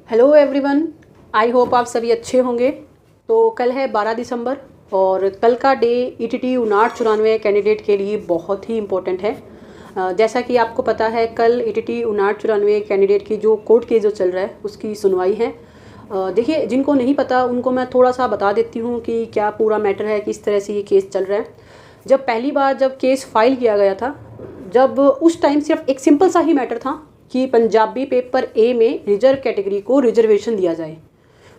Hello everyone, I hope आप सभी अच्छे होंगे। तो कल है 12 दिसंबर और कल का डे ईटीटी 5994 कैंडिडेट के लिए बहुत ही इम्पोर्टेंट है। जैसा कि आपको पता है, कल ईटीटी 5994 कैंडिडेट की जो कोर्ट केस जो चल रहा है उसकी सुनवाई है। देखिए, जिनको नहीं पता उनको मैं थोड़ा सा बता देती हूँ कि क्या पूरा मैटर है, किस तरह से ये केस चल रहा है। जब पहली बार जब केस फाइल किया गया था, जब उस टाइम सिर्फ एक सिंपल सा ही मैटर था कि पंजाबी पेपर ए में रिजर्व कैटेगरी को रिजर्वेशन दिया जाए।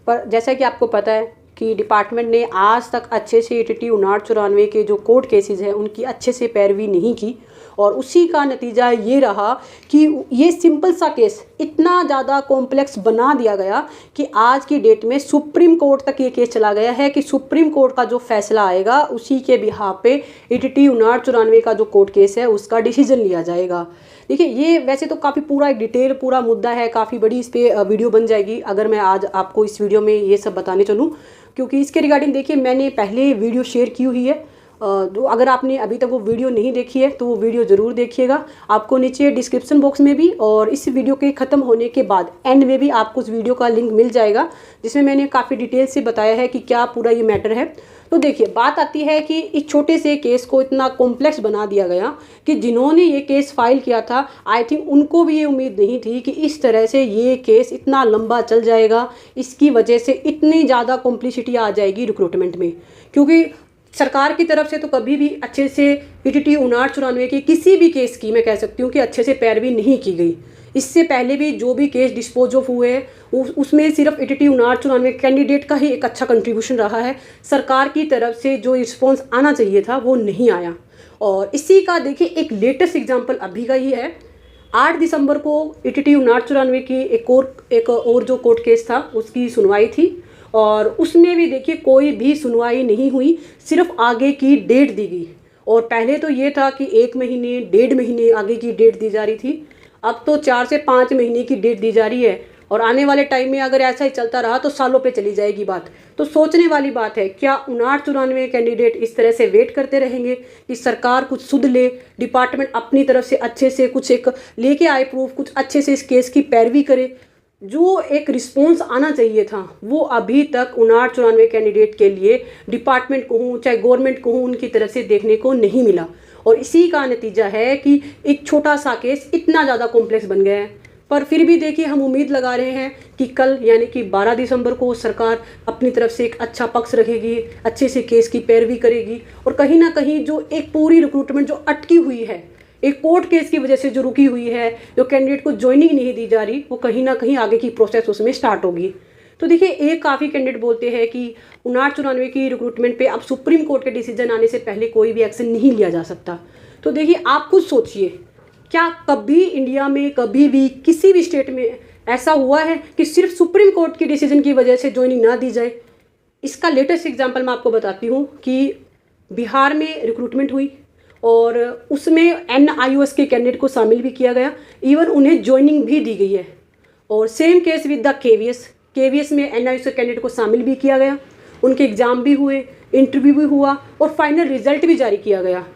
पर जैसा कि आपको पता है कि डिपार्टमेंट ने आज तक अच्छे से ईटीटी 5994 के जो कोर्ट केसेस हैं उनकी अच्छे से पैरवी नहीं की, और उसी का नतीजा ये रहा कि ये सिंपल सा केस इतना ज़्यादा कॉम्प्लेक्स बना दिया गया कि आज की डेट में सुप्रीम कोर्ट तक ये केस चला गया है कि सुप्रीम कोर्ट का जो फैसला आएगा उसी के बिहाफ पे ईटीटी 5994 का जो कोर्ट केस है उसका डिसीजन लिया जाएगा। देखिए, ये वैसे तो काफ़ी पूरा एक डिटेल पूरा मुद्दा है, काफ़ी बड़ी इस पर वीडियो बन जाएगी अगर मैं आज आपको इस वीडियो में ये सब बताने चलूँ, क्योंकि इसके रिगार्डिंग देखिए मैंने पहले वीडियो शेयर की हुई है। तो अगर आपने अभी तक वो वीडियो नहीं देखी है तो वो वीडियो ज़रूर देखिएगा। आपको नीचे डिस्क्रिप्शन बॉक्स में भी और इस वीडियो के ख़त्म होने के बाद एंड में भी आपको उस वीडियो का लिंक मिल जाएगा, जिसमें मैंने काफ़ी डिटेल से बताया है कि क्या पूरा ये मैटर है। तो देखिए, बात आती है कि इस छोटे से केस को इतना कॉम्प्लेक्स बना दिया गया कि जिन्होंने ये केस फाइल किया था, आई थिंक उनको भी ये उम्मीद नहीं थी कि इस तरह से ये केस इतना लंबा चल जाएगा। इसकी वजह से इतनी ज़्यादा कॉम्प्लिसिटी आ जाएगी रिक्रूटमेंट में, क्योंकि सरकार की तरफ से तो कभी भी अच्छे से ईटीटी 5994 के किसी भी केस की मैं कह सकती हूँ कि अच्छे से पैरवी नहीं की गई। इससे पहले भी जो भी केस डिस्पोज ऑफ हुए हैं उसमें सिर्फ ईटीटी 5994 कैंडिडेट का ही एक अच्छा कंट्रीब्यूशन रहा है। सरकार की तरफ से जो रिस्पॉन्स आना चाहिए था वो नहीं आया। और इसी का देखिए एक लेटेस्ट एग्जाम्पल अभी का ही है। 8 दिसंबर को ईटीटी 5994 की एक और जो कोर्ट केस था उसकी सुनवाई थी, और उसमें भी देखिए कोई भी सुनवाई नहीं हुई, सिर्फ आगे की डेट दी गई। और पहले तो ये था कि 1 महीने 1.5 महीने आगे की डेट दी जा रही थी, अब तो 4 से 5 महीने की डेट दी जा रही है। और आने वाले टाइम में अगर ऐसा ही चलता रहा तो सालों पे चली जाएगी बात। तो सोचने वाली बात है, क्या 5994 कैंडिडेट इस तरह से वेट करते रहेंगे कि सरकार कुछ सुध ले, डिपार्टमेंट अपनी तरफ से अच्छे से कुछ एक लेके आए प्रूफ, कुछ अच्छे से इस केस की पैरवी करे। जो एक रिस्पॉन्स आना चाहिए था वो अभी तक 5994 कैंडिडेट के लिए डिपार्टमेंट को हूँ चाहे गवर्नमेंट को हूँ उनकी तरफ से देखने को नहीं मिला। और इसी का नतीजा है कि एक छोटा सा केस इतना ज़्यादा कॉम्प्लेक्स बन गया है। पर फिर भी देखिए, हम उम्मीद लगा रहे हैं कि कल यानी कि 12 दिसंबर को सरकार अपनी तरफ से एक अच्छा पक्ष रखेगी, अच्छे से केस की पैरवी करेगी, और कहीं ना कहीं जो एक पूरी रिक्रूटमेंट जो अटकी हुई है एक कोर्ट केस की वजह से जो रुकी हुई है, जो कैंडिडेट को ज्वाइनिंग नहीं दी जा रही, वो कहीं ना कहीं आगे की प्रोसेस उसमें स्टार्ट होगी। तो देखिए, एक काफ़ी कैंडिडेट बोलते हैं कि 5994 की रिक्रूटमेंट पे अब सुप्रीम कोर्ट के डिसीजन आने से पहले कोई भी एक्शन नहीं लिया जा सकता। तो देखिए, आप खुद सोचिए, क्या कभी इंडिया में कभी भी किसी भी स्टेट में ऐसा हुआ है कि सिर्फ सुप्रीम कोर्ट की डिसीजन की वजह से ज्वाइनिंग ना दी जाए? इसका लेटेस्ट एग्जाम्पल मैं आपको बताती हूँ कि बिहार में रिक्रूटमेंट हुई और उसमें NIOS के कैंडिडेट को शामिल भी किया गया, इवन उन्हें ज्वाइनिंग भी दी गई है। और same case with the KVS में NIOS के कैंडिडेट को शामिल भी किया गया, उनके एग्ज़ाम भी हुए, इंटरव्यू भी हुआ और फाइनल रिजल्ट भी जारी किया गया।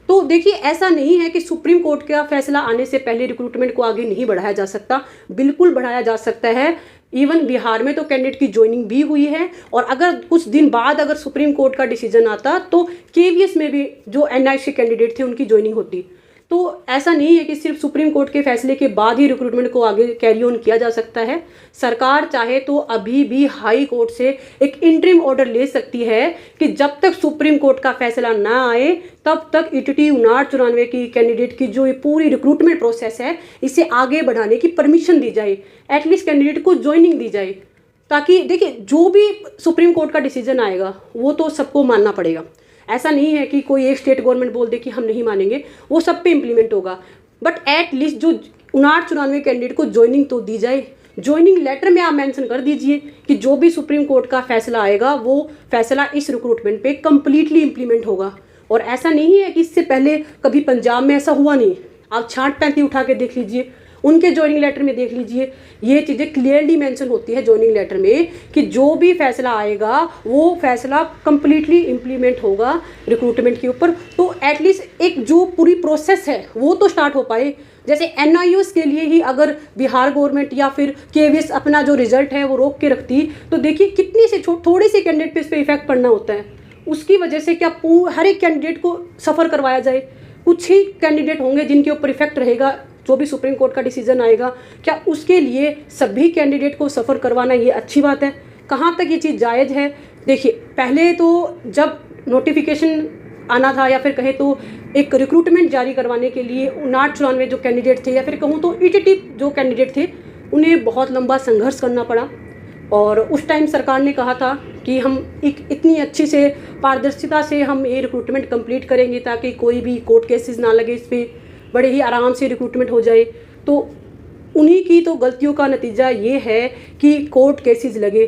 तो देखिए, ऐसा नहीं है कि सुप्रीम कोर्ट का फैसला आने से पहले रिक्रूटमेंट को आगे नहीं बढ़ाया जा सकता, बिल्कुल बढ़ाया जा सकता है। इवन बिहार में तो कैंडिडेट की ज्वाइनिंग भी हुई है, और अगर कुछ दिन बाद अगर सुप्रीम कोर्ट का डिसीजन आता तो KVS में भी जो NIOS के कैंडिडेट थे उनकी ज्वाइनिंग होती। तो ऐसा नहीं है कि सिर्फ सुप्रीम कोर्ट के फैसले के बाद ही रिक्रूटमेंट को आगे कैरी ऑन किया जा सकता है। सरकार चाहे तो अभी भी हाई कोर्ट से एक इंटरिम ऑर्डर ले सकती है कि जब तक सुप्रीम कोर्ट का फैसला ना आए तब तक ईटीटी 5994 की कैंडिडेट की जो ये पूरी रिक्रूटमेंट प्रोसेस है इसे आगे बढ़ाने की परमिशन दी जाए, एटलीस्ट कैंडिडेट को ज्वाइनिंग दी जाए। ताकि देखिए, जो भी सुप्रीम कोर्ट का डिसीजन आएगा वो तो सबको मानना पड़ेगा। ऐसा नहीं है कि कोई एक स्टेट गवर्नमेंट बोल दे कि हम नहीं मानेंगे, वो सब पे इम्प्लीमेंट होगा। बट एट लीस्ट जो 5994 कैंडिडेट को ज्वाइनिंग तो दी जाए। ज्वाइनिंग लेटर में आप मेंशन कर दीजिए कि जो भी सुप्रीम कोर्ट का फैसला आएगा वो फैसला इस रिक्रूटमेंट पे कम्प्लीटली इम्प्लीमेंट होगा। और ऐसा नहीं है कि इससे पहले कभी पंजाब में ऐसा हुआ नहीं। आप छांट पैंती उठा के देख लीजिए, उनके ज्वाइनिंग लेटर में देख लीजिए, ये चीज़ें क्लियरली मेंशन होती है ज्वाइनिंग लेटर में कि जो भी फैसला आएगा वो फैसला कंप्लीटली इम्प्लीमेंट होगा रिक्रूटमेंट के ऊपर। तो एटलीस्ट एक जो पूरी प्रोसेस है वो तो स्टार्ट हो पाए। जैसे NIOS के लिए ही अगर बिहार गवर्नमेंट या फिर KVS अपना जो रिजल्ट है वो रोक के रखती, तो देखिए कितनी सी थोड़ी सी कैंडिडेट पे इस पर इफेक्ट पड़ना होता है। उसकी वजह से क्या हर एक कैंडिडेट को सफ़र करवाया जाए? कुछ ही कैंडिडेट होंगे जिनके ऊपर इफेक्ट रहेगा, जो भी सुप्रीम कोर्ट का डिसीजन आएगा, क्या उसके लिए सभी कैंडिडेट को सफ़र करवाना ये अच्छी बात है? कहाँ तक ये चीज़ जायज़ है? देखिए, पहले तो जब नोटिफिकेशन आना था या फिर कहे तो एक रिक्रूटमेंट जारी करवाने के लिए 59-94 जो कैंडिडेट थे, या फिर कहूँ तो ETT जो कैंडिडेट थे, उन्हें बहुत लंबा संघर्ष करना पड़ा। और उस टाइम सरकार ने कहा था कि हम इतनी अच्छी से पारदर्शिता से हम ये रिक्रूटमेंट कंप्लीट करेंगे ताकि कोई भी कोर्ट केसेस ना लगे, इस पर बड़े ही आराम से रिक्रूटमेंट हो जाए। तो उन्हीं की तो गलतियों का नतीजा ये है कि कोर्ट केसेस लगे।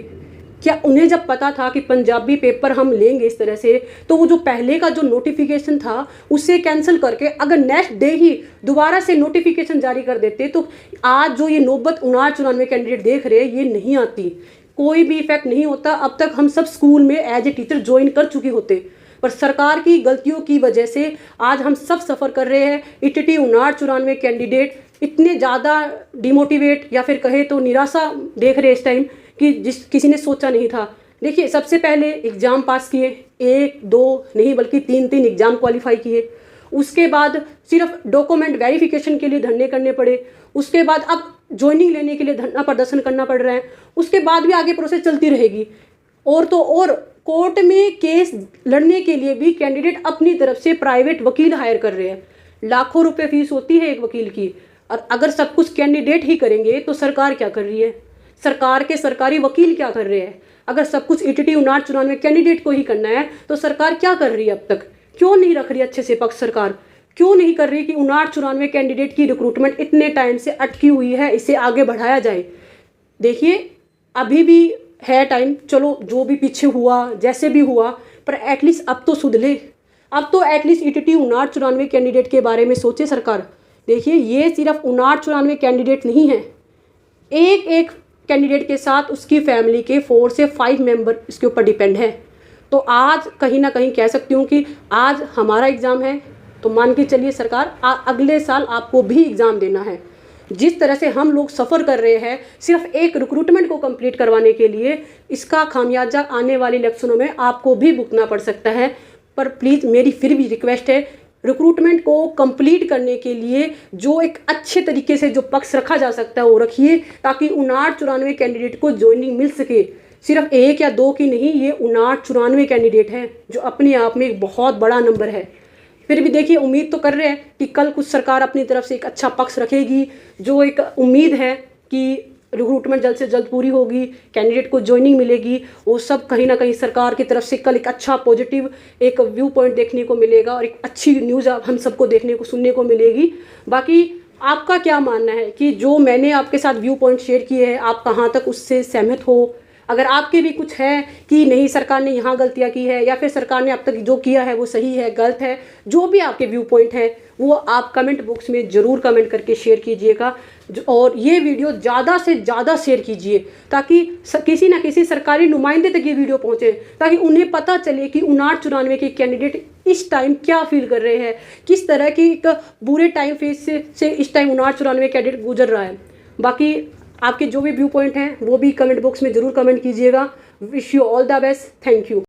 क्या उन्हें जब पता था कि पंजाबी पेपर हम लेंगे इस तरह से, तो वो जो पहले का जो नोटिफिकेशन था उसे कैंसिल करके अगर नेक्स्ट डे ही दोबारा से नोटिफिकेशन जारी कर देते, तो आज जो ये नौबत 59-94 कैंडिडेट देख रहे हैं ये नहीं आती, कोई भी इफेक्ट नहीं होता। अब तक हम सब स्कूल में एज ए टीचर ज्वाइन कर चुके होते, पर सरकार की गलतियों की वजह से आज हम सब सफ़र कर रहे हैं। ETT 59-94 कैंडिडेट इतने ज़्यादा डिमोटिवेट या फिर कहे तो निराशा देख रहे हैं इस टाइम कि किसी ने सोचा नहीं था। देखिए, सबसे पहले एग्ज़ाम पास किए, 1-2 नहीं बल्कि 3-3 एग्ज़ाम क्वालिफाई किए। उसके बाद सिर्फ डॉक्यूमेंट वेरिफिकेशन के लिए धरने करने पड़े। उसके बाद अब ज्वाइनिंग लेने के लिए धरना प्रदर्शन करना पड़ रहा है। उसके बाद भी आगे प्रोसेस चलती रहेगी। और तो और कोर्ट में केस लड़ने के लिए भी कैंडिडेट अपनी तरफ से प्राइवेट वकील हायर कर रहे हैं। लाखों रुपए फीस होती है एक वकील की, और अगर सब कुछ कैंडिडेट ही करेंगे तो सरकार क्या कर रही है? सरकार के सरकारी वकील क्या कर रहे हैं? अगर सब कुछ ETT 59-94 कैंडिडेट को ही करना है तो सरकार क्या कर रही है? अब तक क्यों नहीं रख रही अच्छे से पक्ष? सरकार क्यों नहीं कर रही कि 59-94 कैंडिडेट की रिक्रूटमेंट इतने टाइम से अटकी हुई है, इसे आगे बढ़ाया जाए? देखिए, अभी भी है टाइम, चलो जो भी पीछे हुआ जैसे भी हुआ, पर एटलीस्ट अब तो सुधले। अब तो एटलीस्ट ETT 59-94 कैंडिडेट के बारे में सोचे सरकार। देखिए, ये सिर्फ 59-94 कैंडिडेट नहीं है, एक एक कैंडिडेट के साथ उसकी फैमिली के 4 से 5 मेंबर इसके ऊपर डिपेंड है। तो आज कहीं ना कहीं कह सकती हूँ कि आज हमारा एग्ज़ाम है, तो मान के चलिए सरकार अगले साल आपको भी एग्ज़ाम देना है। जिस तरह से हम लोग सफ़र कर रहे हैं सिर्फ एक रिक्रूटमेंट को कंप्लीट करवाने के लिए, इसका खामियाजा आने वाले इलेक्शनों में आपको भी भुगतना पड़ सकता है। पर प्लीज़ मेरी फिर भी रिक्वेस्ट है, रिक्रूटमेंट को कंप्लीट करने के लिए जो एक अच्छे तरीके से जो पक्ष रखा जा सकता है वो रखिए, ताकि 59-94 कैंडिडेट को ज्वाइनिंग मिल सके। सिर्फ 1 या 2 की नहीं, ये 59-94 कैंडिडेट हैं, जो अपने आप में एक बहुत बड़ा नंबर है। फिर भी देखिए, उम्मीद तो कर रहे हैं कि कल कुछ सरकार अपनी तरफ से एक अच्छा पक्ष रखेगी। जो एक उम्मीद है कि रिक्रूटमेंट जल्द से जल्द पूरी होगी, कैंडिडेट को ज्वाइनिंग मिलेगी, वो सब कहीं ना कहीं सरकार की तरफ से कल एक अच्छा पॉजिटिव एक व्यू पॉइंट देखने को मिलेगा और एक अच्छी न्यूज़ हम सबको देखने को सुनने को मिलेगी। बाकी आपका क्या मानना है कि जो मैंने आपके साथ व्यू पॉइंट शेयर किए हैं, आप कहाँ तक उससे सहमत हो? अगर आपके भी कुछ है कि नहीं सरकार ने यहाँ गलतियाँ की है, या फिर सरकार ने अब तक जो किया है वो सही है गलत है, जो भी आपके व्यू पॉइंट है वो आप कमेंट बॉक्स में ज़रूर कमेंट करके शेयर कीजिएगा। और ये वीडियो ज़्यादा से ज़्यादा शेयर कीजिए, ताकि किसी ना किसी सरकारी नुमाइंदे तक ये वीडियो पहुँचे, ताकि उन्हें पता चले कि 59-94 के कैंडिडेट इस टाइम क्या फील कर रहे हैं, किस तरह की एक बुरे टाइम फेज से इस टाइम 59-94 कैंडिडेट गुजर रहा है। बाकी आपके जो भी व्यू पॉइंट हैं वो भी कमेंट बॉक्स में ज़रूर कमेंट कीजिएगा। Wish you all the best. Thank you.